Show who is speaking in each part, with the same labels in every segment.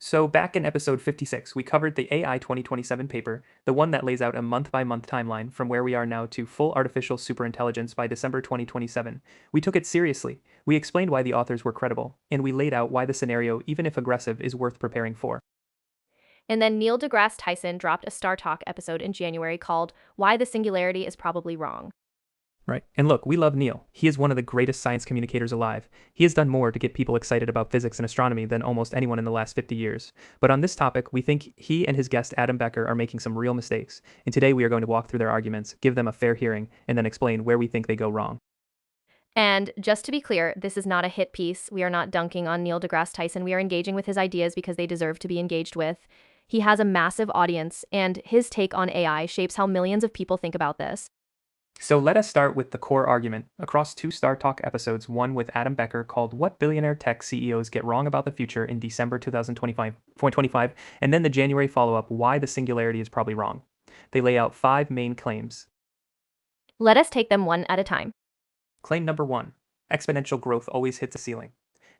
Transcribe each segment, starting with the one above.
Speaker 1: So, back in episode 56, we covered the AI 2027 paper, the one that lays out a month by month timeline from where we are now to full artificial superintelligence by December 2027. We took it seriously. We explained why the authors were credible, and we laid out why the scenario, even if aggressive, is worth preparing for.
Speaker 2: And then Neil deGrasse Tyson dropped a Star Talk episode in January called Why the Singularity is Probably Wrong.
Speaker 1: Right. And look, we love Neil. He is one of the greatest science communicators alive. He has done more to get people excited about physics and astronomy than almost anyone in the last 50 years. But on this topic, we think he and his guest Adam Becker are making some real mistakes. And today we are going to walk through their arguments, give them a fair hearing, and then explain where we think they go wrong.
Speaker 2: And just to be clear, this is not a hit piece. We are not dunking on Neil deGrasse Tyson. We are engaging with his ideas because they deserve to be engaged with. He has a massive audience, and his take on AI shapes how millions of people think about this.
Speaker 1: So let us start with the core argument across two Star Talk episodes, one with Adam Becker called What Billionaire Tech CEOs Get Wrong About the Future in December 2025, and then the January follow-up, Why the Singularity is Probably Wrong. They lay out 5 main claims.
Speaker 2: Let us take them one at a time.
Speaker 1: Claim number 1, exponential growth always hits a ceiling.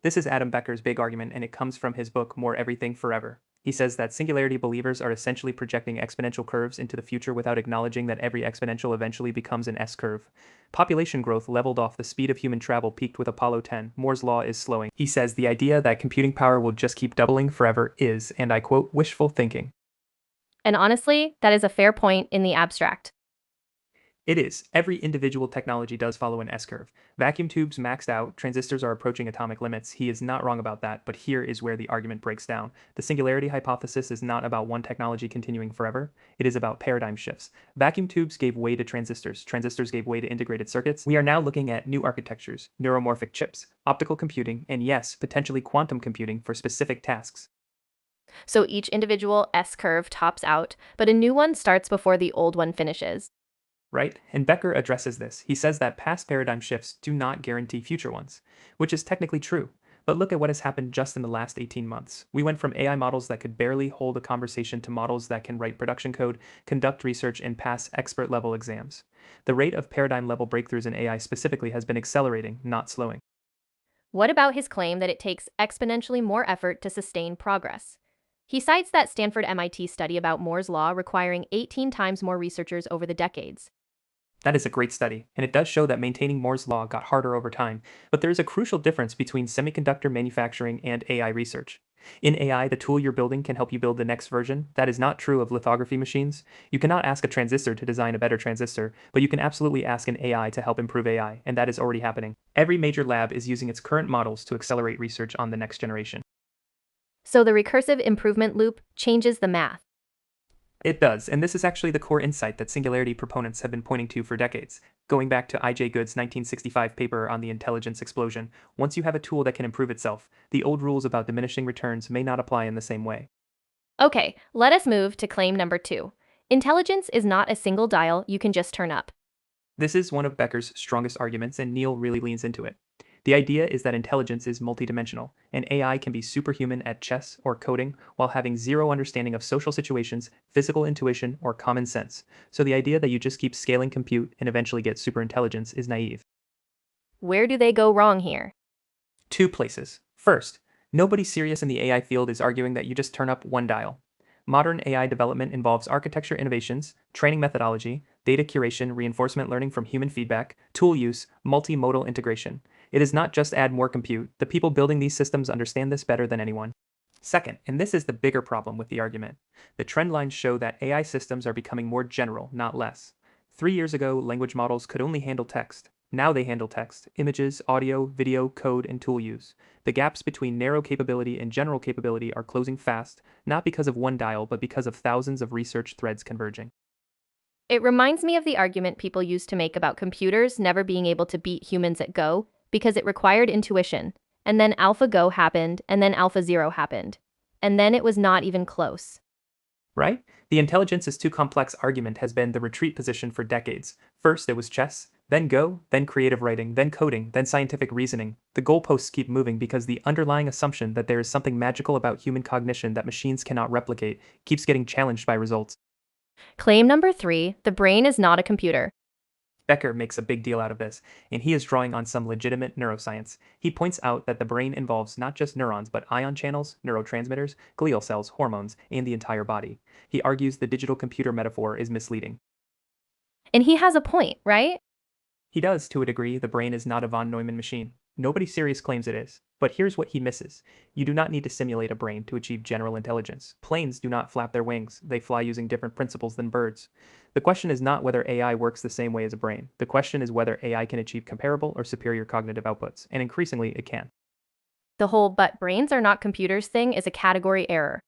Speaker 1: This is Adam Becker's big argument, and it comes from his book, More Everything Forever. He says that singularity believers are essentially projecting exponential curves into the future without acknowledging that every exponential eventually becomes an S-curve. Population growth leveled off, the speed of human travel peaked with Apollo 10. Moore's law is slowing. He says the idea that computing power will just keep doubling forever is, and I quote, wishful thinking.
Speaker 2: And honestly, that is a fair point in the abstract.
Speaker 1: It is. Every individual technology does follow an S-curve. Vacuum tubes maxed out, transistors are approaching atomic limits. He is not wrong about that, but here is where the argument breaks down. The singularity hypothesis is not about one technology continuing forever. It is about paradigm shifts. Vacuum tubes gave way to transistors. Transistors gave way to integrated circuits. We are now looking at new architectures, neuromorphic chips, optical computing, and yes, potentially quantum computing for specific tasks.
Speaker 2: So each individual S-curve tops out, but a new one starts before the old one finishes.
Speaker 1: Right? And Becker addresses this. He says that past paradigm shifts do not guarantee future ones, which is technically true. But look at what has happened just in the last 18 months. We went from AI models that could barely hold a conversation to models that can write production code, conduct research, and pass expert level exams. The rate of paradigm level breakthroughs in AI specifically has been accelerating, not slowing.
Speaker 2: What about his claim that it takes exponentially more effort to sustain progress? He cites that Stanford MIT study about Moore's law requiring 18 times more researchers over the decades.
Speaker 1: That is a great study, and it does show that maintaining Moore's law got harder over time, but there is a crucial difference between semiconductor manufacturing and AI research. In AI, the tool you're building can help you build the next version. That is not true of lithography machines. You cannot ask a transistor to design a better transistor, but you can absolutely ask an AI to help improve AI, and that is already happening. Every major lab is using its current models to accelerate research on the next generation.
Speaker 2: So the recursive improvement loop changes the math.
Speaker 1: It does, and this is actually the core insight that singularity proponents have been pointing to for decades. Going back to I.J. Good's 1965 paper on the intelligence explosion, once you have a tool that can improve itself, the old rules about diminishing returns may not apply in the same way.
Speaker 2: Okay, let us move to claim number 2. Intelligence is not a single dial you can just turn up.
Speaker 1: This is one of Becker's strongest arguments, and Neil really leans into it. The idea is that intelligence is multidimensional, and AI can be superhuman at chess or coding while having zero understanding of social situations, physical intuition, or common sense. So the idea that you just keep scaling compute and eventually get superintelligence is naive.
Speaker 2: Where do they go wrong here?
Speaker 1: 2 places. First, nobody serious in the AI field is arguing that you just turn up one dial. Modern AI development involves architecture innovations, training methodology, data curation, reinforcement learning from human feedback, tool use, multimodal integration. It is not just add more compute. The people building these systems understand this better than anyone. Second, and this is the bigger problem with the argument, the trend lines show that AI systems are becoming more general, not less. 3 years ago, language models could only handle text. Now they handle text, images, audio, video, code, and tool use. The gaps between narrow capability and general capability are closing fast, not because of one dial, but because of thousands of research threads converging.
Speaker 2: It reminds me of the argument people used to make about computers never being able to beat humans at Go because it required intuition. And then AlphaGo happened, and then AlphaZero happened. And then it was not even close.
Speaker 1: Right? The intelligence is too complex argument has been the retreat position for decades. First, it was chess, then Go, then creative writing, then coding, then scientific reasoning. The goalposts keep moving because the underlying assumption that there is something magical about human cognition that machines cannot replicate keeps getting challenged by results.
Speaker 2: Claim number 3, the brain is not a computer.
Speaker 1: Becker makes a big deal out of this, and he is drawing on some legitimate neuroscience. He points out that the brain involves not just neurons, but ion channels, neurotransmitters, glial cells, hormones, and the entire body. He argues the digital computer metaphor is misleading.
Speaker 2: And he has a point, right?
Speaker 1: He does, to a degree. The brain is not a von Neumann machine. Nobody serious claims it is. But here's what he misses. You do not need to simulate a brain to achieve general intelligence. Planes do not flap their wings. They fly using different principles than birds. The question is not whether AI works the same way as a brain. The question is whether AI can achieve comparable or superior cognitive outputs, and increasingly it can.
Speaker 2: The whole but brains are not computers thing is a category error.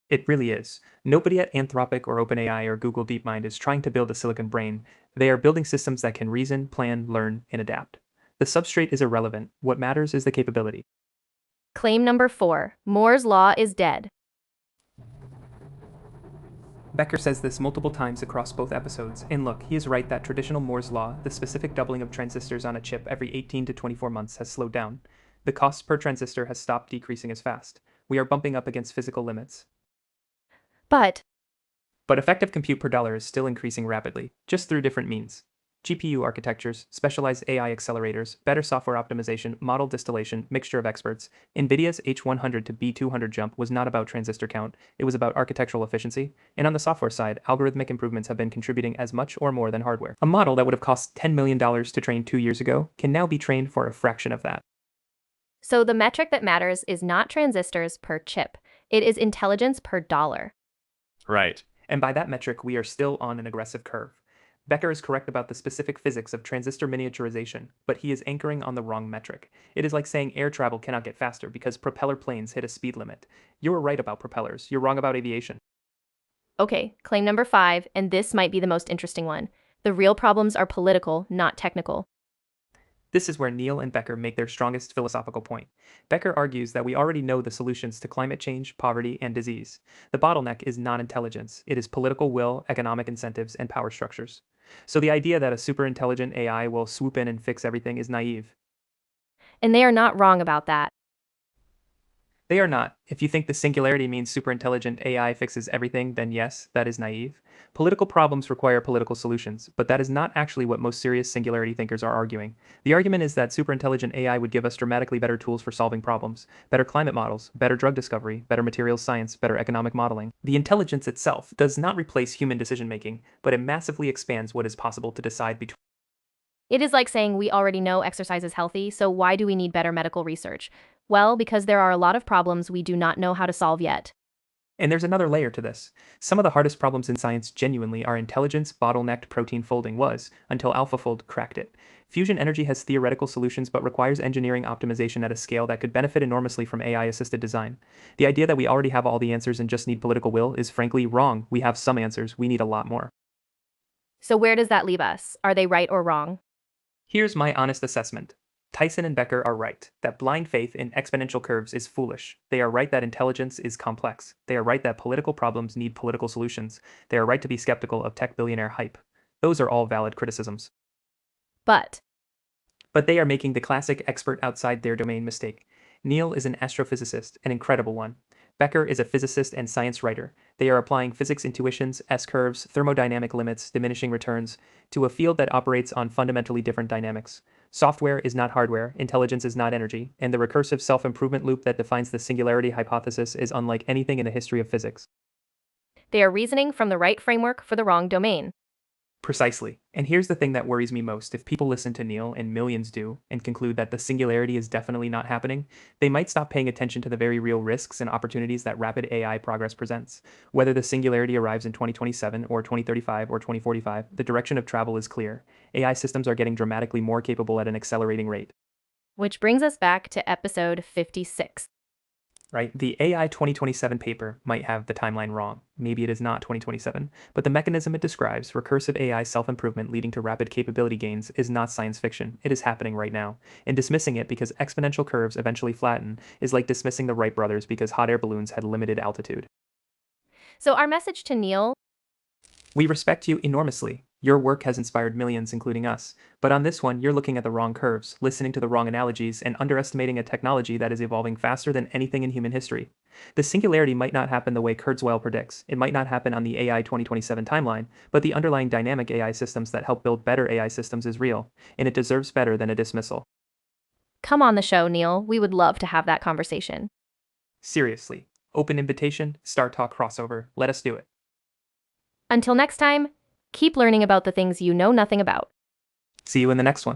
Speaker 1: It really is. Nobody at Anthropic or OpenAI or Google DeepMind is trying to build a silicon brain. They are building systems that can reason, plan, learn, and adapt. The substrate is irrelevant. What matters is the capability.
Speaker 2: Claim number 4. Moore's law is dead.
Speaker 1: Becker says this multiple times across both episodes, and look, he is right that traditional Moore's law, the specific doubling of transistors on a chip every 18 to 24 months, has slowed down. The cost per transistor has stopped decreasing as fast. We are bumping up against physical limits.
Speaker 2: But
Speaker 1: But effective compute per dollar is still increasing rapidly, just through different means. GPU architectures, specialized AI accelerators, better software optimization, model distillation, mixture of experts. NVIDIA's H100 to B200 jump was not about transistor count, it was about architectural efficiency. And on the software side, algorithmic improvements have been contributing as much or more than hardware. A model that would have cost $10 million to train 2 years ago can now be trained for a fraction of that.
Speaker 2: so the metric that matters is not transistors per chip. It is intelligence per dollar.
Speaker 1: Right. And by that metric, we are still on an aggressive curve. Becker is correct about the specific physics of transistor miniaturization, but he is anchoring on the wrong metric. It is like saying air travel cannot get faster because propeller planes hit a speed limit. You were right about propellers, you're wrong about aviation.
Speaker 2: Okay, claim number 5, and this might be the most interesting one. The real problems are political, not technical.
Speaker 1: This is where Neil and Becker make their strongest philosophical point. Becker argues that we already know the solutions to climate change, poverty, and disease. The bottleneck is not intelligence, it is political will, economic incentives, and power structures. So the idea that a super intelligent AI will swoop in and fix everything is naive.
Speaker 2: And they are not wrong about that.
Speaker 1: They are not. If you think the singularity means superintelligent AI fixes everything, then yes, that is naive. Political problems require political solutions, but that is not actually what most serious singularity thinkers are arguing. The argument is that superintelligent AI would give us dramatically better tools for solving problems, better climate models, better drug discovery, better materials science, better economic modeling. The intelligence itself does not replace human decision making, but it massively expands what is possible to decide between.
Speaker 2: It is like saying we already know exercise is healthy, so why do we need better medical research? Well, because there are a lot of problems we do not know how to solve yet.
Speaker 1: And there's another layer to this. Some of the hardest problems in science genuinely are intelligence bottlenecked protein folding was, until AlphaFold cracked it. Fusion energy has theoretical solutions but requires engineering optimization at a scale that could benefit enormously from AI-assisted design. The idea that we already have all the answers and just need political will is frankly wrong. We have some answers, we need a lot more.
Speaker 2: So where does that leave us? Are they right or wrong?
Speaker 1: Here's my honest assessment. Tyson and Becker are right that blind faith in exponential curves is foolish. They are right that intelligence is complex. They are right that political problems need political solutions. They are right to be skeptical of tech billionaire hype. Those are all valid criticisms.
Speaker 2: But
Speaker 1: But they are making the classic expert outside their domain mistake. Neil is an astrophysicist, an incredible one. Becker is a physicist and science writer. They are applying physics intuitions, S-curves, thermodynamic limits, diminishing returns, to a field that operates on fundamentally different dynamics. Software is not hardware, intelligence is not energy, and the recursive self-improvement loop that defines the singularity hypothesis is unlike anything in the history of physics.
Speaker 2: they are reasoning from the right framework for the wrong domain.
Speaker 1: Precisely. And here's the thing that worries me most. If people listen to Neil, and millions do, and conclude that the singularity is definitely not happening, they might stop paying attention to the very real risks and opportunities that rapid AI progress presents. Whether the singularity arrives in 2027 or 2035 or 2045, the direction of travel is clear. AI systems are getting dramatically more capable at an accelerating rate.
Speaker 2: Which brings us back to episode 56.
Speaker 1: Right? The AI 2027 paper might have the timeline wrong. Maybe it is not 2027, but the mechanism it describes, recursive AI self-improvement leading to rapid capability gains, is not science fiction. It is happening right now. And dismissing it because exponential curves eventually flatten is like dismissing the Wright brothers because hot air balloons had limited altitude.
Speaker 2: So our message to Neil,
Speaker 1: We respect you enormously. Your work has inspired millions, including us. But on this one, you're looking at the wrong curves, listening to the wrong analogies, and underestimating a technology that is evolving faster than anything in human history. The singularity might not happen the way Kurzweil predicts. It might not happen on the AI 2027 timeline, but the underlying dynamic AI systems that help build better AI systems is real, and it deserves better than a dismissal.
Speaker 2: Come on the show, Neil. We would love to have that conversation.
Speaker 1: Seriously. Open invitation, Star Talk crossover. Let us do it.
Speaker 2: Until next time, keep learning about the things you know nothing about.
Speaker 1: See you in the next one.